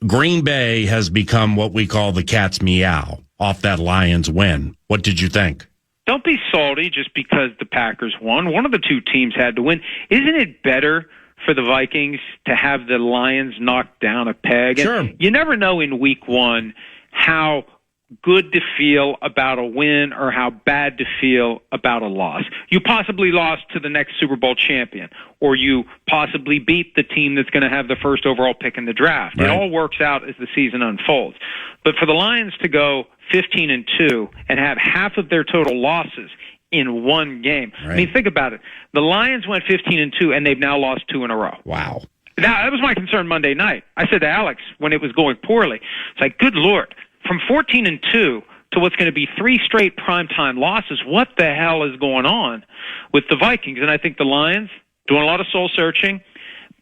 Green Bay has become what we call the cat's meow off that Lions win. What did you think? Don't be salty just because the Packers won. One of the two teams had to win. Isn't it better for the Vikings to have the Lions knock down a peg? Sure. And you never know in week one how good to feel about a win or how bad to feel about a loss. You possibly lost to the next Super Bowl champion, or you possibly beat the team that's going to have the first overall pick in the draft. Right. It all works out as the season unfolds. But for the Lions to go 15-2 and have half of their total losses in one game. Right. I mean, think about it. The Lions went 15-2 and they've now lost 2 in a row. Wow. Now, that was my concern Monday night. I said to Alex when it was going poorly, it's like, good Lord, from 14-2 to what's going to be 3 straight primetime losses, what the hell is going on with the Vikings? And I think the Lions, doing a lot of soul searching,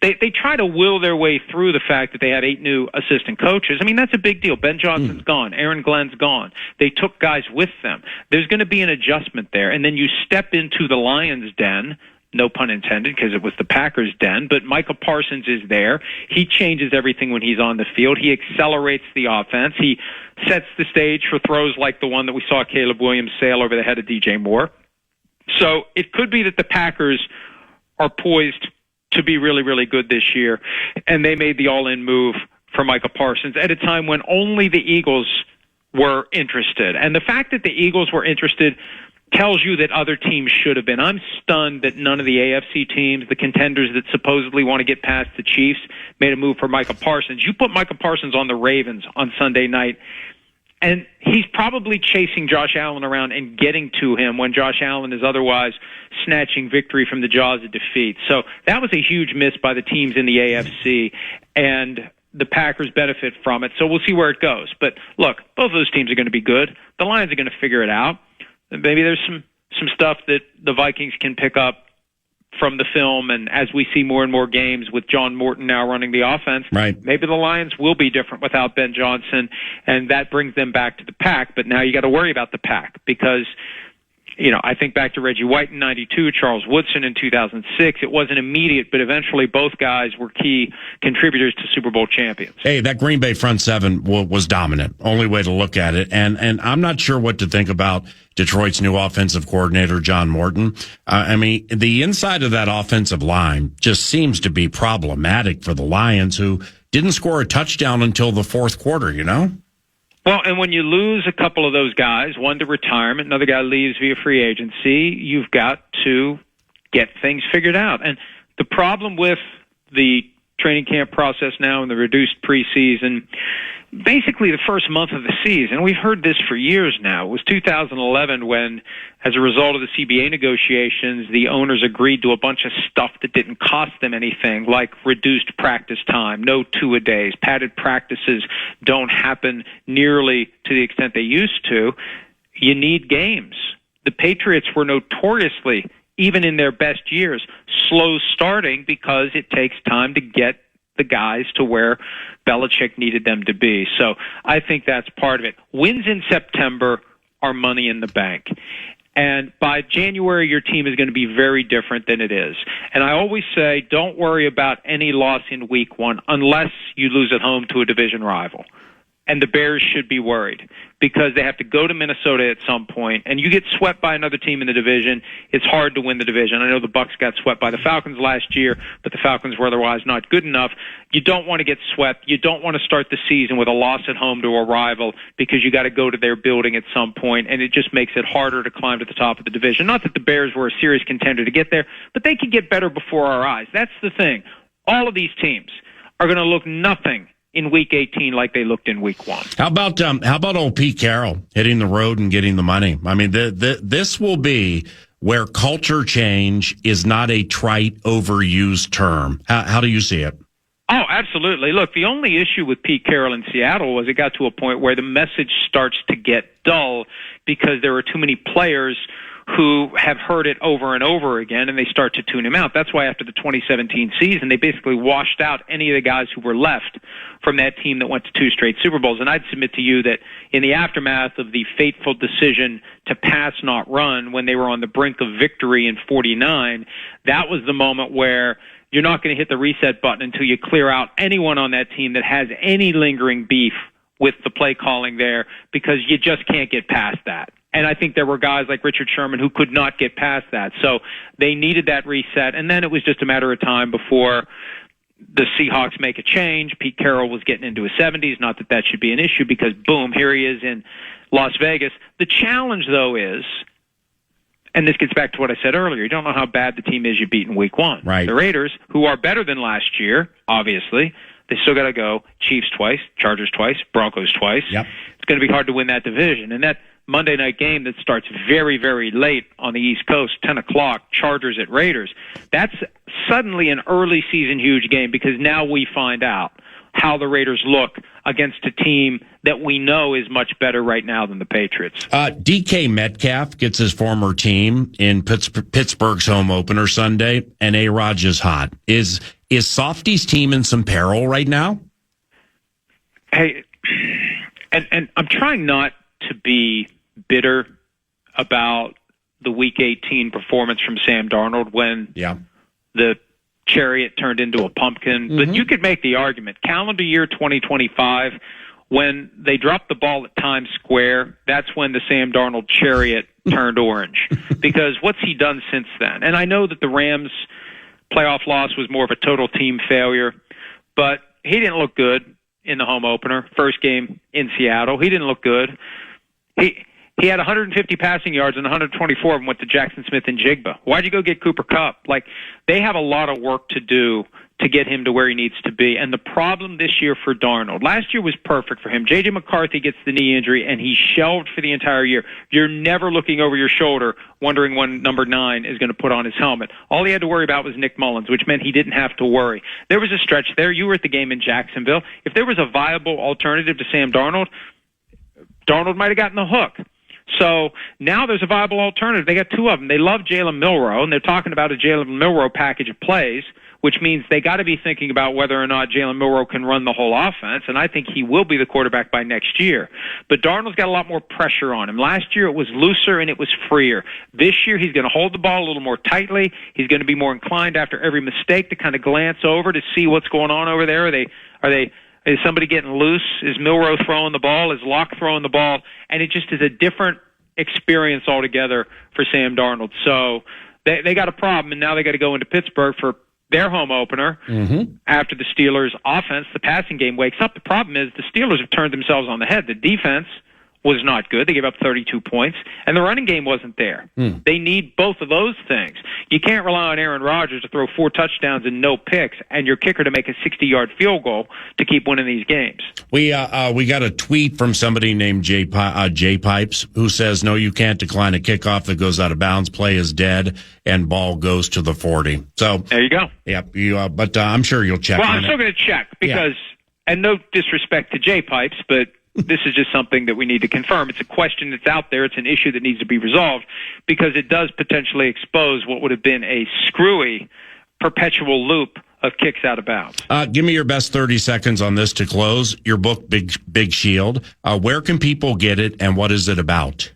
they try to will their way through the fact that they had 8 new assistant coaches. I mean, that's a big deal. Ben Johnson's gone. Aaron Glenn's gone. They took guys with them. There's going to be an adjustment there. And then you step into the Lions' den, no pun intended, because it was the Packers' den, but Micah Parsons is there. He changes everything when he's on the field. He accelerates the offense. He sets the stage for throws like the one that we saw Caleb Williams sail over the head of DJ Moore. So it could be that the Packers are poised to be really, really good this year, and they made the all-in move for Micah Parsons at a time when only the Eagles were interested. And the fact that the Eagles were interested tells you that other teams should have been. I'm stunned that none of the AFC teams, the contenders that supposedly want to get past the Chiefs, made a move for Micah Parsons. You put Micah Parsons on the Ravens on Sunday night, and he's probably chasing Josh Allen around and getting to him when Josh Allen is otherwise snatching victory from the jaws of defeat. So that was a huge miss by the teams in the AFC, and the Packers benefit from it. So we'll see where it goes. But look, both of those teams are going to be good. The Lions are going to figure it out. Maybe there's some stuff that the Vikings can pick up from the film, and as we see more and more games with John Morton now running the offense, right, maybe the Lions will be different without Ben Johnson, and that brings them back to the pack. But now you got to worry about the pack because, you know, I think back to Reggie White in '92, Charles Woodson in 2006. It wasn't immediate, but eventually both guys were key contributors to Super Bowl champions. Hey, that Green Bay front seven was dominant. Only way to look at it. And I'm not sure what to think about Detroit's new offensive coordinator, John Morton. I mean, the inside of that offensive line just seems to be problematic for the Lions, who didn't score a touchdown until the fourth quarter, you know? Well, and when you lose a couple of those guys, one to retirement, another guy leaves via free agency, you've got to get things figured out. And the problem with the training camp process now and the reduced preseason, basically the first month of the season, we've heard this for years now, it was 2011 when, as a result of the CBA negotiations, the owners agreed to a bunch of stuff that didn't cost them anything, like reduced practice time, no two-a-days, padded practices don't happen nearly to the extent they used to. You need games. The Patriots were notoriously, even in their best years, slow starting because it takes time to get the guys to where Belichick needed them to be. So I think that's part of it. Wins in September are money in the bank. And by January, your team is going to be very different than it is. And I always say, don't worry about any loss in week one unless you lose at home to a division rival. And the Bears should be worried because they have to go to Minnesota at some point, and you get swept by another team in the division, it's hard to win the division. I know the Bucs got swept by the Falcons last year, but the Falcons were otherwise not good enough. You don't want to get swept. You don't want to start the season with a loss at home to a rival because you got to go to their building at some point, and it just makes it harder to climb to the top of the division. Not that the Bears were a serious contender to get there, but they could get better before our eyes. That's the thing. All of these teams are going to look nothing in Week 18 like they looked in Week 1. How about old Pete Carroll hitting the road and getting the money? I mean, this will be where culture change is not a trite, overused term. How do you see it? Oh, absolutely. Look, the only issue with Pete Carroll in Seattle was it got to a point where the message starts to get dull because there are too many players who have heard it over and over again, and they start to tune him out. That's why after the 2017 season, they basically washed out any of the guys who were left from that team that went to 2 straight Super Bowls. And I'd submit to you that in the aftermath of the fateful decision to pass, not run, when they were on the brink of victory in 49, that was the moment where you're not going to hit the reset button until you clear out anyone on that team that has any lingering beef with the play calling there, because you just can't get past that. And I think there were guys like Richard Sherman who could not get past that. So they needed that reset. And then it was just a matter of time before the Seahawks make a change. Pete Carroll was getting into his 70s. Not that that should be an issue because, boom, here he is in Las Vegas. The challenge, though, is, and this gets back to what I said earlier, you don't know how bad the team is you beat in Week 1. Right. The Raiders, who are better than last year, obviously, they still got to go Chiefs twice, Chargers twice, Broncos twice. Yep. It's going to be hard to win that division. And that Monday night game that starts very, very late on the East Coast, 10 o'clock, Chargers at Raiders, that's suddenly an early season huge game because now we find out how the Raiders look against a team that we know is much better right now than the Patriots. DK Metcalf gets his former team in Pittsburgh's home opener Sunday, and A-Rod is hot. Is Softy's team in some peril right now? Hey, and I'm trying not to be bitter about the Week 18 performance from Sam Darnold when the chariot turned into a pumpkin. But you could make the argument, calendar year 2025, when they dropped the ball at Times Square, that's when the Sam Darnold chariot turned orange. Because what's he done since then? And I know that the Rams' playoff loss was more of a total team failure, but he didn't look good in the home opener, first game in Seattle. He didn't look good. He had 150 passing yards and 124 of them went to Jackson Smith and Jigba. Why'd you go get Cooper Kupp? Like, they have a lot of work to do to get him to where he needs to be. And the problem this year for Darnold, last year was perfect for him. J.J. McCarthy gets the knee injury, and he shelved for the entire year. You're never looking over your shoulder wondering when number 9 is going to put on his helmet. All he had to worry about was Nick Mullins, which meant he didn't have to worry. There was a stretch there. You were at the game in Jacksonville. If there was a viable alternative to Sam Darnold, Darnold might have gotten the hook. So now there's a viable alternative. They got 2 of them. They love Jalen Milroe, and they're talking about a Jalen Milroe package of plays, which means they got to be thinking about whether or not Jalen Milroe can run the whole offense, and I think he will be the quarterback by next year. But Darnold's got a lot more pressure on him. Last year it was looser and it was freer. This year he's going to hold the ball a little more tightly. He's going to be more inclined after every mistake to kind of glance over to see what's going on over there. Is somebody getting loose? Is Milroe throwing the ball? Is Locke throwing the ball? And it just is a different experience altogether for Sam Darnold. So they got a problem, and now they got to go into Pittsburgh for their home opener after the Steelers' offense, the passing game, wakes up. The problem is the Steelers have turned themselves on the head. The defense was not good. They gave up 32 points, and the running game wasn't there. They need both of those things. You can't rely on Aaron Rodgers to throw 4 touchdowns and no picks, and your kicker to make a 60-yard field goal to keep winning these games. We got a tweet from somebody named Jay Pipes who says, no, you can't decline a kickoff that goes out of bounds. Play is dead, and ball goes to the 40. So there you go. Yeah, but I'm sure you'll check. Well, I'm still going to check because, and no disrespect to Jay Pipes, but this is just something that we need to confirm. It's a question that's out there. It's an issue that needs to be resolved because it does potentially expose what would have been a screwy perpetual loop of kicks out of bounds. Give me your best 30 seconds on this to close. Your book, Big Shield. Where can people get it, and what is it about?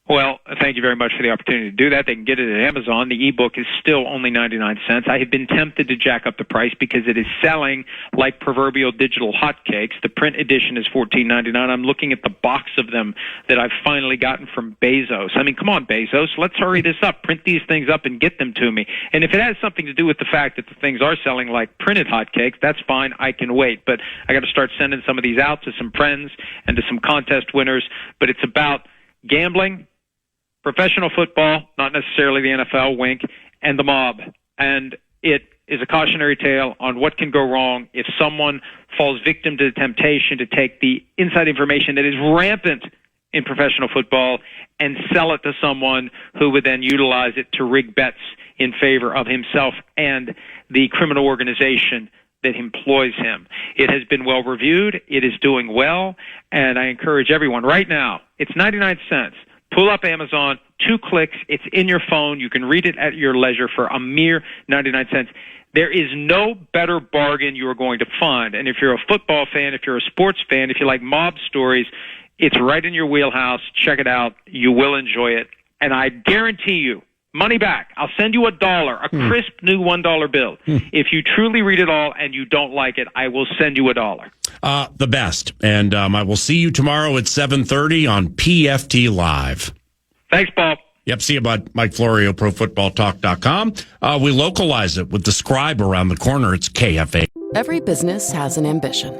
Well, thank you very much for the opportunity to do that. They can get it at Amazon. The ebook is still only 99 cents. I have been tempted to jack up the price because it is selling like proverbial digital hotcakes. The print edition is $14.99. I'm looking at the box of them that I've finally gotten from Bezos. I mean, come on, Bezos, let's hurry this up. Print these things up and get them to me. And if it has something to do with the fact that the things are selling like printed hotcakes, that's fine. I can wait. But I got to start sending some of these out to some friends and to some contest winners. But it's about gambling, professional football, not necessarily the NFL, wink, and the mob. And it is a cautionary tale on what can go wrong if someone falls victim to the temptation to take the inside information that is rampant in professional football and sell it to someone who would then utilize it to rig bets in favor of himself and the criminal organization that employs him. It has been well reviewed. It is doing well. And I encourage everyone right now, it's 99 cents. Pull up Amazon, 2 clicks, it's in your phone. You can read it at your leisure for a mere 99 cents. There is no better bargain you are going to find. And if you're a football fan, if you're a sports fan, if you like mob stories, it's right in your wheelhouse. Check it out. You will enjoy it. And I guarantee you, money back. I'll send you $1, a crisp new $1 bill. If you truly read it all and you don't like it, I will send you $1. The best. And I will see you tomorrow at 7:30 on PFT Live. Thanks, Bob. Yep, see you, bud. Mike Florio, ProFootballTalk.com. We localize it with the Scribe around the corner. It's KFA. Every business has an ambition.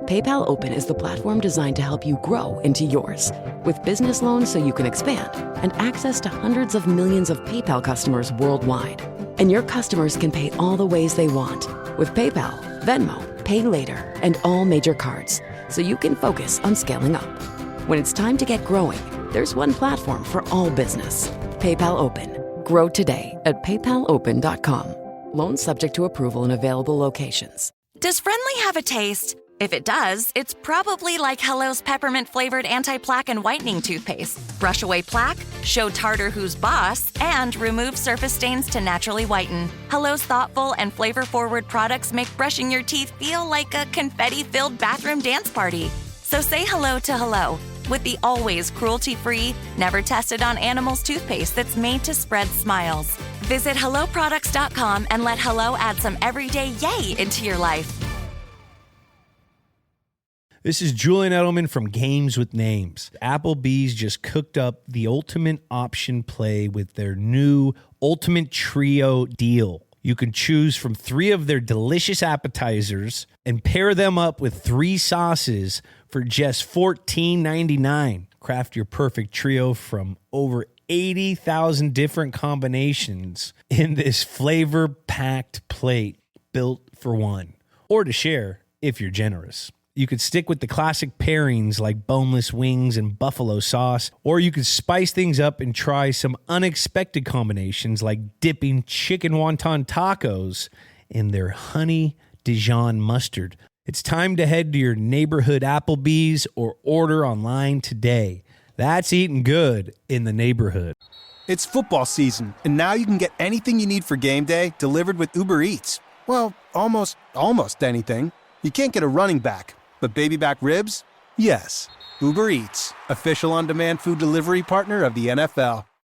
PayPal Open is the platform designed to help you grow into yours. With business loans so you can expand and access to hundreds of millions of PayPal customers worldwide. And your customers can pay all the ways they want with PayPal, Venmo, Pay Later, and all major cards, so you can focus on scaling up. When it's time to get growing, there's one platform for all business. PayPal Open. Grow today at paypalopen.com. Loans subject to approval in available locations. Does Friendly have a taste? If it does, it's probably like Hello's peppermint-flavored anti-plaque and whitening toothpaste. Brush away plaque, show tartar who's boss, and remove surface stains to naturally whiten. Hello's thoughtful and flavor-forward products make brushing your teeth feel like a confetti-filled bathroom dance party. So say hello to hello. with the always cruelty-free, never tested on animals toothpaste that's made to spread smiles. Visit HelloProducts.com and let Hello add some everyday yay into your life. This is Julian Edelman from Games with Names. Applebee's just cooked up the ultimate option play with their new Ultimate Trio deal. You can choose from 3 of their delicious appetizers and pair them up with 3 sauces for just $14.99. Craft your perfect trio from over 80,000 different combinations in this flavor-packed plate built for one, or to share if you're generous. You could stick with the classic pairings like boneless wings and buffalo sauce, or you could spice things up and try some unexpected combinations like dipping chicken wonton tacos in their honey Dijon mustard. It's time to head to your neighborhood Applebee's or order online today. That's eating good in the neighborhood. It's football season, and now you can get anything you need for game day delivered with Uber Eats. Well, almost anything. You can't get a running back. But baby back ribs? Yes. Uber Eats, official on-demand food delivery partner of the NFL.